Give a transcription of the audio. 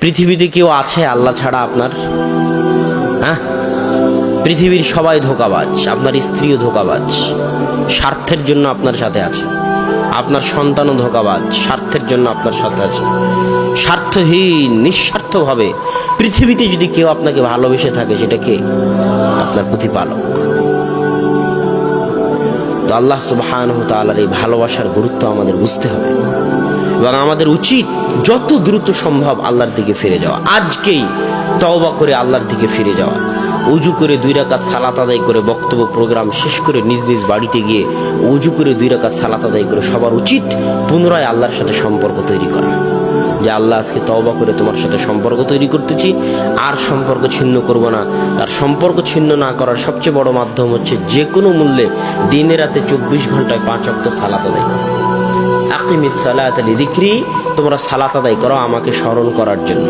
পৃথিবীতে কেউ আছে আল্লাহ ছাড়া আপনার? হ্যাঁ, পৃথিবীর সবাই ধোঁকাবাজ, আপনার স্ত্রীও ধোঁকাবাজ, স্বার্থের জন্য আপনার সাথে আছে। আপনার সন্তানও ধোঁকাবাজ, স্বার্থের জন্য আপনার সাথে আছে। স্বার্থহীন নিঃস্বার্থভাবে পৃথিবীতে যদি কেউ আপনাকে ভালোবেসে থাকে, সেটা কে? আপনার প্রতিপালক। তো আল্লাহ সুবহানাহু ওয়া তাআলার এই ভালোবাসার গুরুত্ব আমাদের বুঝতে হবে এবং আমাদের উচিত যত দ্রুত সম্ভব আল্লাহর দিকে ফিরে যাওয়া। আজকেই তওবা করে আল্লাহর দিকে ফিরে যাওয়া। উজু করে 2 রাকাত সালাত আদায় করে, বক্তব্য প্রোগ্রাম শেষ করে নিজ নিজ বাড়িতে গিয়ে উজু করে 2 রাকাত সালাত আদায় করে সবার উচিত পুনরায় আল্লাহর সাথে সম্পর্ক তৈরি করা। যে আল্লাহ, আজকে তওবা করে তোমার সাথে সম্পর্ক তৈরি করতেছি, আর সম্পর্ক ছিন্ন করব না। আর সম্পর্ক ছিন্ন না করার সবচেয়ে বড় মাধ্যম হচ্ছে যে কোনো মূল্যে দিনে রাতে 24 ঘন্টায় 5 ওয়াক্ত সালাত আদায় করা। আকিমিস সালাতা লিযিকরি, তোমরা সালাত আদায় করো আমাকে স্মরণ করার জন্য।